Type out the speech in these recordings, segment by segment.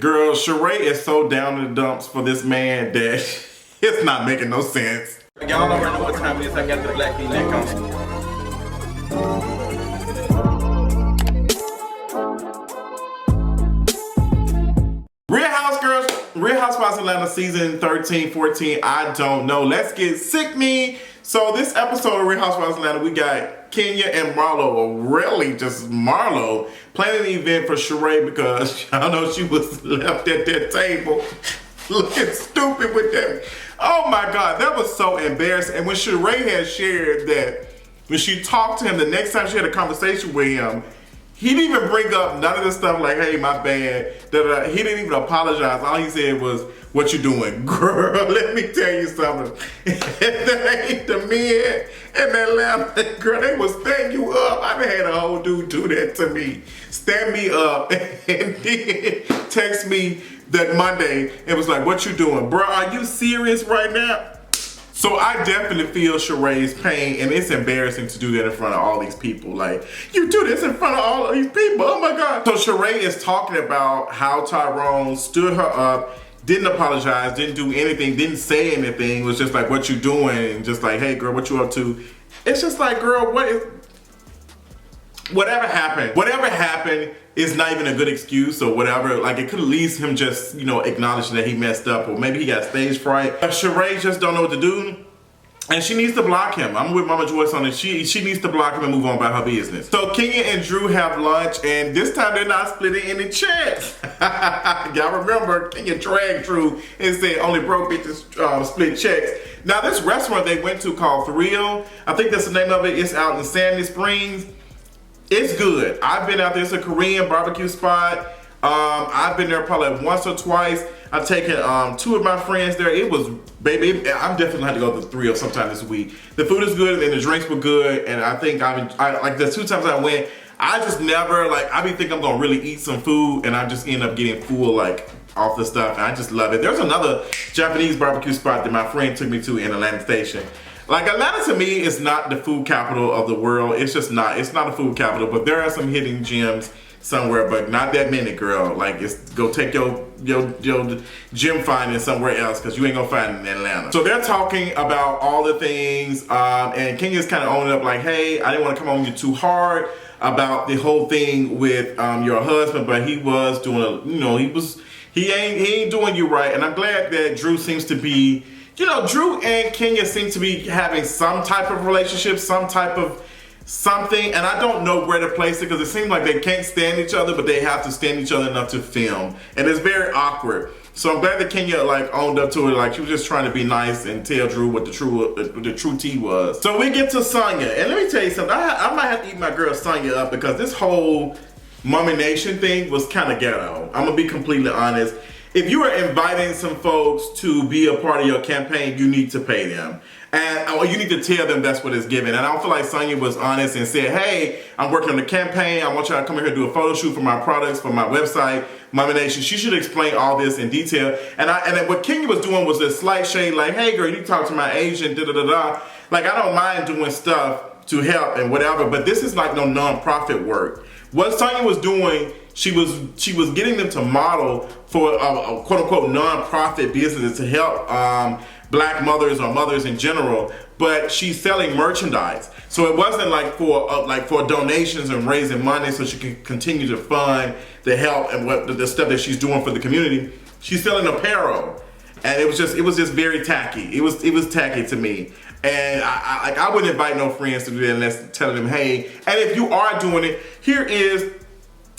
Girl, Sheree is so down in the dumps for this man that it's not making no sense. Y'all already know what time it is. I got the black V-neck on. Real Housewives of Atlanta season 13, 14, I don't know. Let's get sick me. So this episode of Real Housewives of Atlanta, we got Kenya and Marlo, or really just Marlo, planning an event for Sheree because y'all know she was left at that table looking stupid with them. Oh my God, that was so embarrassing. And when Sheree had shared that when she talked to him, the next time she had a conversation with him, he didn't even bring up none of the stuff like, hey, my bad. He didn't even apologize. All he said was, what you doing? Girl, let me tell you something. That ain't the men in Atlanta. Girl, they will stand you up. I've had a whole dude do that to me. Stand me up and then text me that Monday and was like, what you doing? Bro, are you serious right now? So I definitely feel Sheree's pain, and it's embarrassing to do that in front of all these people. Like, you do this in front of all of these people, oh my God. So Sheree is talking about how Tyrone stood her up, didn't apologize, didn't do anything, didn't say anything, was just like, what you doing? And just like, hey girl, what you up to? It's just like, girl, whatever happened is not even a good excuse or whatever. Like, it could at least him just, you know, acknowledging that he messed up, or maybe he got stage fright. But Sheree just don't know what to do, and she needs to block him. I'm with Mama Joyce on it. She needs to block him and move on about her business. So Kenya and Drew have lunch, and this time they're not splitting any checks. Y'all remember Kenya dragged Drew and said only broke bitches split checks. Now this restaurant they went to called Thrill, I think that's the name of it. It's out in Sandy Springs. It's good. I've been out there. It's a Korean barbecue spot. I've been there probably once or twice. I've taken two of my friends there. It was, baby, I'm definitely gonna have to go to Thrill sometime this week. The food is good and the drinks were good, and I think like the two times I went, I just never, like, I be thinking I'm gonna really eat some food, and I just end up getting full, like, off the stuff, and I just love it. There's another Japanese barbecue spot that my friend took me to in Atlantic Station. Like, Atlanta to me is not the food capital of the world. It's just not. It's not a food capital, but there are some hidden gems somewhere, but not that many, girl. Like, go take your gem finding somewhere else, because you ain't gonna find it in Atlanta. So they're talking about all the things, and Kenya's kind of owning up like, hey, I didn't want to come on you too hard about the whole thing with your husband, but he was doing he ain't doing you right, and I'm glad that Drew seems to be, you know, Drew and Kenya seem to be having some type of relationship, some type of something, and I don't know where to place it, because it seems like they can't stand each other, but they have to stand each other enough to film, and it's very awkward. So I'm glad that Kenya like owned up to it, like she was just trying to be nice and tell Drew what the true tea was. So we get to Sanya, and let me tell you something. I might have to eat my girl Sanya up, because this whole Momma Nation thing was kind of ghetto. I'm gonna be completely honest. If you are inviting some folks to be a part of your campaign, you need to pay them. Or you need to tell them that's what it's given. And I don't feel like Sanya was honest and said, hey, I'm working on the campaign. I want y'all to come here and do a photo shoot for my products, for my website, Momma Nation. She should explain all this in detail. And what Kenya was doing was a slight shade, like, hey girl, you can talk to my agent, da-da-da-da. Like, I don't mind doing stuff to help and whatever, but this is like no non-profit work. What Sanya was doing, she was getting them to model for a quote-unquote non-profit business to help black mothers or mothers in general, but she's selling merchandise. So it wasn't like for donations and raising money so she can continue to fund the help and what the stuff that she's doing for the community. She's selling apparel, and it was just very tacky. It was tacky to me. And I wouldn't invite no friends to do that unless telling them, hey, and if you are doing it, here is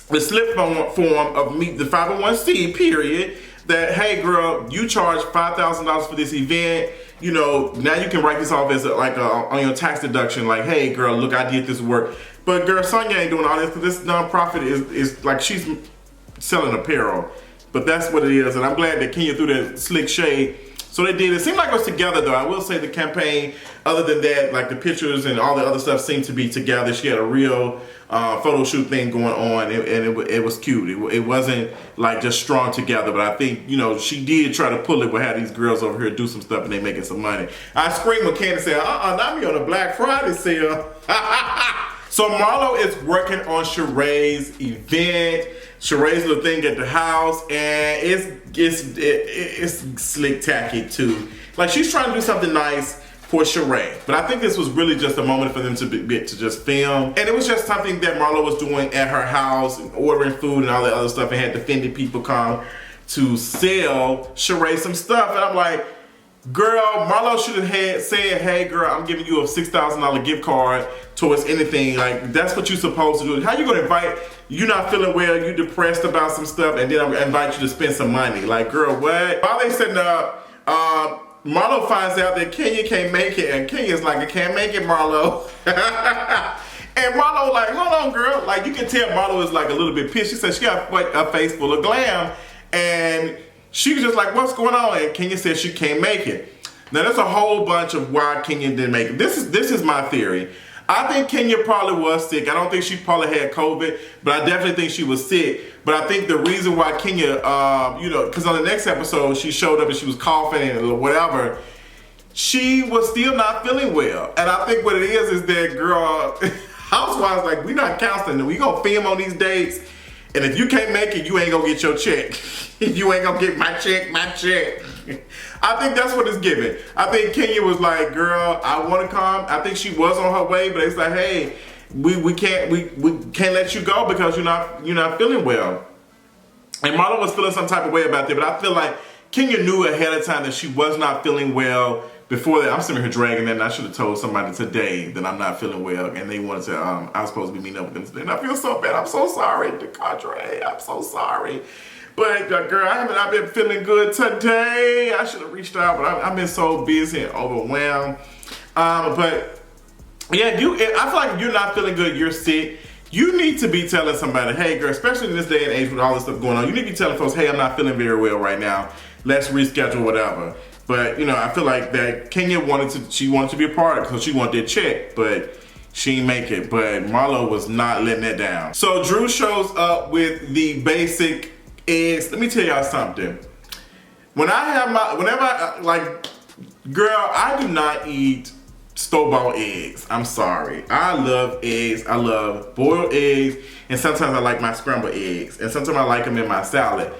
the slip form of the 501c period, that, hey girl, you charge $5,000 for this event, you know, now you can write this off as on your tax deduction, like, hey girl, look, I did this work. But girl, Sanya ain't doing all this, because this nonprofit is like, she's selling apparel. But that's what it is, and I'm glad that Kenya threw that slick shade. So they did. It seemed like it was together, though. I will say the campaign, other than that, like the pictures and all the other stuff seemed to be together. She had a real photo shoot thing going on, and it was cute. It wasn't like just strung together, but I think, you know, she did try to pull it. We'll have these girls over here do some stuff and they making some money. I screamed when Candace said, not me on a Black Friday sale. So Marlo is working on Sheree's event. Sheree's little thing at the house, and it's slick tacky too. Like, she's trying to do something nice for Sheree, but I think this was really just a moment for them to just film, and it was just something that Marlo was doing at her house, ordering food and all that other stuff, and had defended people come to sell Sheree some stuff, and I'm like, girl, Marlo should have said, hey girl, I'm giving you a $6,000 gift card towards anything. Like, that's what you're supposed to do. How you gonna invite, you not feeling well, you depressed about some stuff, and then I'm gonna invite you to spend some money? Like, girl, what? While they setting up, Marlo finds out that Kenya can't make it, and Kenya's like, I can't make it, Marlo. And Marlo like, hold on, girl. Like, you can tell Marlo is like a little bit pissed. She said she got a face full of glam, and she was just like, what's going on? And Kenya said she can't make it. Now, there's a whole bunch of why Kenya didn't make it. This is my theory. I think Kenya probably was sick. I don't think she probably had COVID, but I definitely think she was sick. But I think the reason why Kenya, because on the next episode, she showed up and she was coughing and whatever, she was still not feeling well. And I think what it is that, girl, Housewives, like, we not counseling. We gonna film on these dates. And if you can't make it, you ain't gonna get your check. You ain't gonna get my check. I think that's what it's giving. I think Kenya was like, girl, I wanna come. I think she was on her way, but it's like, hey, we can't let you go because you're not feeling well. And Marlo was feeling some type of way about that, but I feel like Kenya knew ahead of time that she was not feeling well before that. I'm sitting here dragging that, and I should have told somebody today that I'm not feeling well, and they wanted to, I was supposed to be meeting up with them today, and I feel so bad. I'm so sorry, DeCondre. I'm so sorry. But girl, I've been feeling good today. I should have reached out, but I've been so busy and overwhelmed. But yeah, I feel like if you're not feeling good, you're sick, you need to be telling somebody, hey girl, especially in this day and age with all this stuff going on, you need to be telling folks, hey, I'm not feeling very well right now. Let's reschedule whatever. But I feel like that Kenya wanted to be a part of it because she wanted that check, but she didn't make it. But Marlo was not letting that down. So Drew shows up with the basic eggs. Let me tell y'all something. Whenever I do not eat store-bought eggs. I'm sorry. I love eggs. I love boiled eggs, and sometimes I like my scrambled eggs, and sometimes I like them in my salad.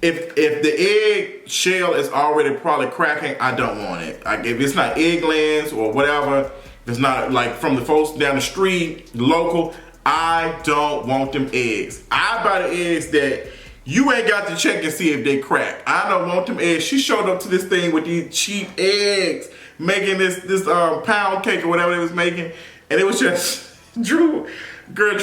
If the egg shell is already probably cracking, I don't want it. Like, if it's not Egglands or whatever, if it's not like from the folks down the street, local, I don't want them eggs. I buy the eggs that you ain't got to check and see if they crack. I don't want them eggs. She showed up to this thing with these cheap eggs, making this pound cake or whatever they was making, and it was just Drew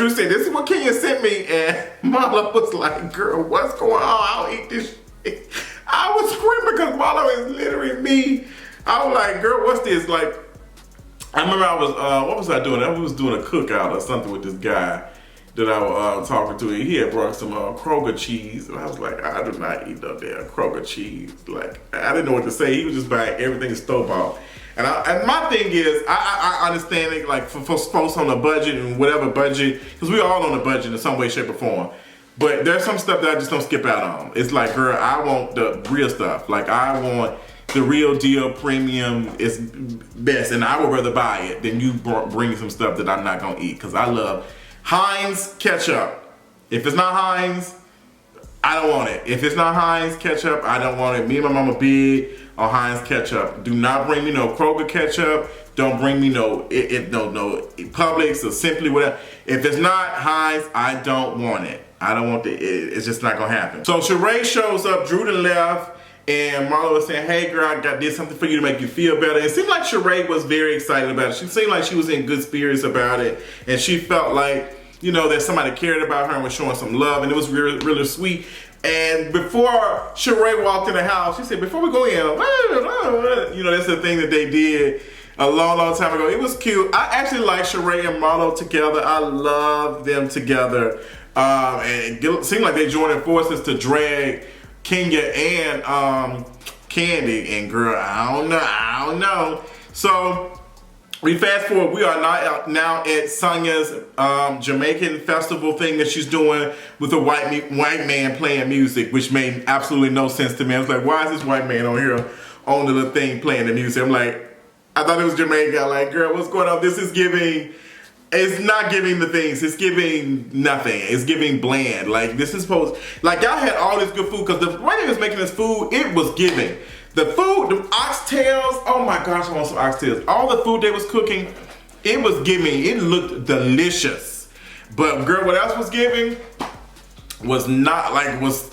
said, this is what Kenya sent me, and Marlo was like, girl, what's going on? I don't eat this shit. I was screaming because Marlo is literally me. I was like, girl, what's this? Like, I remember I was, what was I doing? I was doing a cookout or something with this guy that I was talking to. He had brought some Kroger cheese, and I was like, I do not eat no damn Kroger cheese. Like, I didn't know what to say. He was just buying everything store-bought. And my thing is, I understand it, like, for folks on a budget and whatever budget, because we're all on a budget in some way, shape, or form. But there's some stuff that I just don't skip out on. It's like, girl, I want the real stuff. Like, I want the real deal, premium is best, and I would rather buy it than you bring some stuff that I'm not gonna eat, because I love Heinz ketchup. If it's not Heinz, I don't want it. If it's not Heinz ketchup, I don't want it. Me and my mama big on Heinz ketchup. Do not bring me no Kroger ketchup. Don't bring me no Publix or Simply whatever. If it's not Heinz, I don't want it. I don't want it's just not gonna happen. So Sheree shows up, Drew to left, and Marlo was saying, hey girl, I did something for you to make you feel better. It seemed like Sheree was very excited about it. She seemed like she was in good spirits about it, and she felt like, that somebody cared about her and was showing some love, and it was really, really sweet. And before Sheree walked in the house, she said, before we go in, that's the thing that they did a long, long time ago. It was cute. I actually like Sheree and Marlo together. I love them together. And it seemed like they joined forces to drag Kenya and Candy. And girl, I don't know. So we fast forward, we are now at Sanya's Jamaican festival thing that she's doing with a white man playing music, which made absolutely no sense to me. I was like, why is this white man on here on the little thing playing the music? I'm like, I thought it was Jamaica. I'm like, girl, what's going on? This is giving It's not giving the things. It's giving nothing. It's giving bland. Like, this is supposed, like, y'all had all this good food, because the way they was making this food, it was giving. The food, the oxtails, oh my gosh, I want some oxtails. All the food they was cooking, it was giving. It looked delicious. But girl, what else was giving was not, like, was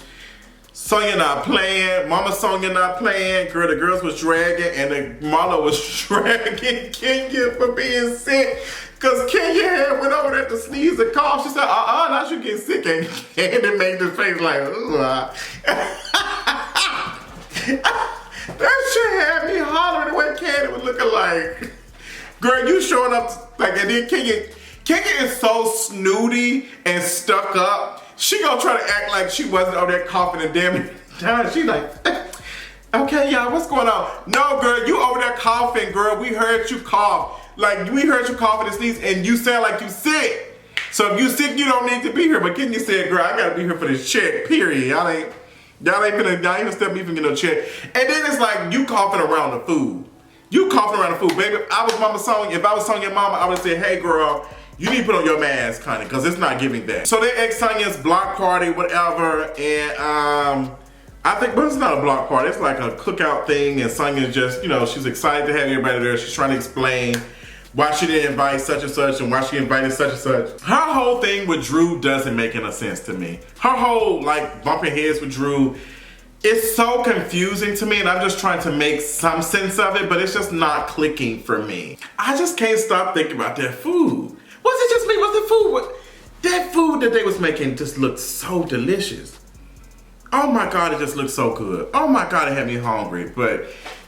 Sanya not playing, Mama Sanya not playing. Girl, the girls was dragging, and the Marlo was dragging Kenya for being sick. Cause Kenya had went over there to sneeze and cough. She said, now you get sick. And Candy made this face like, that shit had me hollering the way Candy was looking like. Girl, you showing up like, and then Kenya is so snooty and stuck up. She gonna try to act like she wasn't over there coughing and damn it. She like, okay, y'all, what's going on? No, girl, you over there coughing, girl. We heard you cough. Like, we heard you coughing and sneeze, and you sound like you sick. So if you sick, you don't need to be here. But Kenya said, girl, I gotta be here for this check, period. Y'all ain't gonna step me from getting no check. And then it's like, you coughing around the food. You coughing around the food, baby. If I was Sonya mama, I would say, hey, girl, you need to put on your mask, honey, because it's not giving that. So they ex Sonya's block party, whatever, and I think, but it's not a block party. It's like a cookout thing, and Sonya's just, you know, she's excited to have everybody there. She's trying to explain why she didn't invite such and such and why she invited such and such. Her whole thing with Drew doesn't make any sense to me. Her whole, like, bumping heads with Drew, it's so confusing to me, and I'm just trying to make some sense of it, but it's just not clicking for me. I just can't stop thinking about that food. Was it just me? Was the food? That food that they was making just looked so delicious. Oh my God, it just looked so good. Oh my God, it had me hungry. But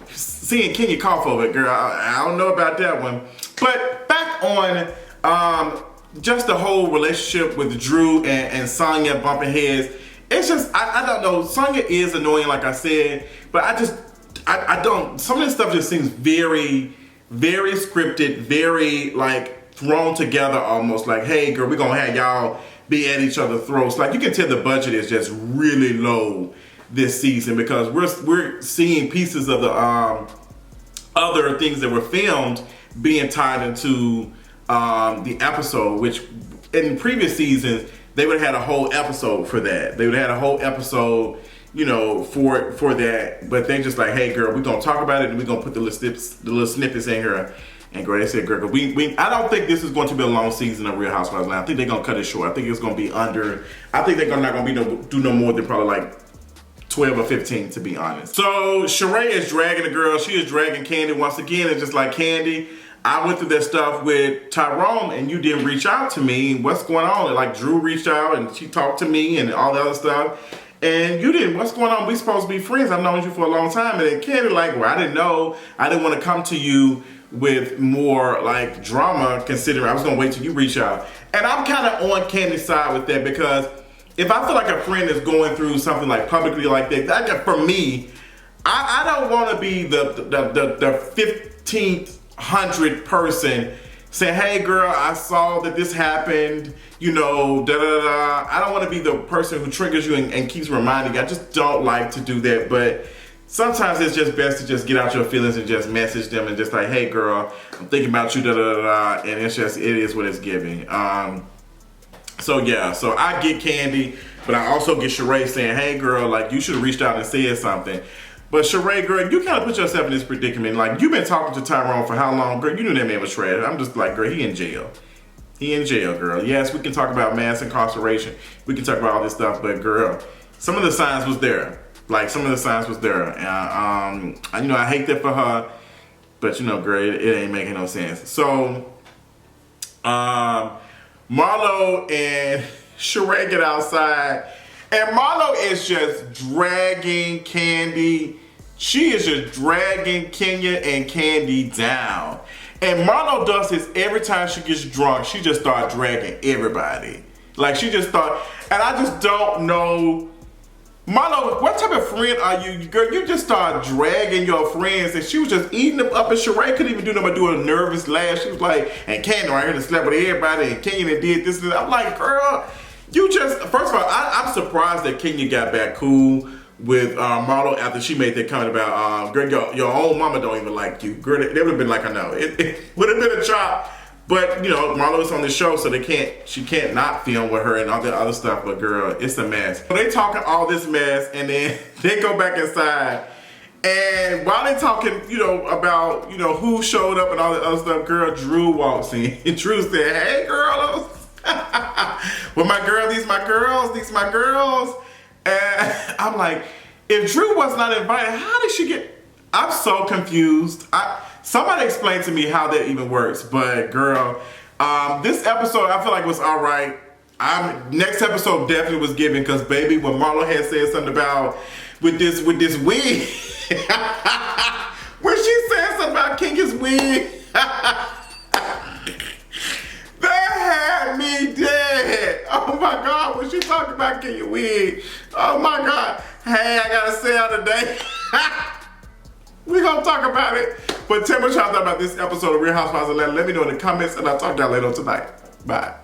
seeing Kenya cough over it, girl, I don't know about that one. But back on just the whole relationship with Drew and Sanya bumping heads. It's just, I don't know. Sanya is annoying, like I said, but I don't, some of this stuff just seems very, very scripted, very like thrown together almost. Like, hey girl, we're gonna have y'all be at each other's throats. Like, you can tell the budget is just really low this season, because we're seeing pieces of the other things that were filmed being tied into the episode, which in previous seasons they would have had a whole episode for that. They would have had a whole episode, you know, for that. But they just like, hey girl, we're gonna talk about it and we're gonna put the little snippets in here. And girl, they said, girl, I don't think this is going to be a long season of Real Housewives now. I think they're gonna cut it short. I think it's gonna be under. I think they're not gonna do no more than probably like 12 or 15, to be honest. So Sheree is dragging the girl. She is dragging Candy once again. It's just like, Candy, I went through that stuff with Tyrone and you didn't reach out to me. What's going on? Like, Drew reached out and she talked to me and all the other stuff. And you didn't. What's going on? We supposed to be friends. I've known you for a long time. And then Candy like, well, I didn't know. I didn't want to come to you with more like drama, considering I was going to wait till you reach out. And I'm kind of on Candy's side with that, because if I feel like a friend is going through something like publicly like that, for me, I don't want to be the 15th, 100th person saying, hey girl, I saw that this happened, you know, da da da. I don't want to be the person who triggers you and keeps reminding you. I just don't like to do that. But sometimes it's just best to just get out your feelings and just message them and just like, hey girl, I'm thinking about you, da da da da. And it's just, it is what it's giving. So yeah, so I get Candy, but I also get Sheree saying, hey girl, like, you should have reached out and said something. But Sheree, girl, you kind of put yourself in this predicament. Like, you've been talking to Tyrone for how long, girl? You knew that man was trash. I'm just like, girl, he in jail. He in jail, girl. Yes, we can talk about mass incarceration. We can talk about all this stuff, but girl, some of the signs was there. Like, some of the signs was there. And, you know, I hate that for her, but you know, girl, it ain't making no sense. So, Marlo and Sheree get outside, and Marlo is just dragging Candy. She is just dragging Kenya and Candy down. And Marlo does this every time she gets drunk. She just starts dragging everybody. Like, she just thought, and I just don't know. Marlo, what type of friend are you? Girl, you just start dragging your friends, and she was just eating them up, and Sheree couldn't even do nothing but do a nervous laugh. She was like, and Candy right here to slept with everybody, and Kenya did this and that. I'm like, girl, you just, first of all, I'm surprised that Kenya got back cool with Marlo after she made that comment about, girl, your own mama don't even like you. Girl, they would have been like, I know. It would have been a chop But you know, Marlo's on the show, so she can't not film with her and all the other stuff. But girl, it's a mess. So they talking all this mess, and then they go back inside. And while they talking, you know, about, you know, who showed up and all the other stuff, girl, Drew walks in. And Drew said, "Hey, girls." Well, my girl, these my girls. And I'm like, if Drew was not invited, how did she get? I'm so confused. Somebody explain to me how that even works. But girl, this episode I feel like was all right. Next episode definitely was given, because baby, when Marlo had said something about with this wig, when she said something about Kinky's wig, that had me dead. Oh my God, when she talked about Kinky's wig, oh my God. Hey, I gotta say out today. We're gonna talk about it. But tell me what y'all thought about this episode of Real Housewives of Atlanta. Let me know in the comments, and I'll talk to y'all later on tonight. Bye.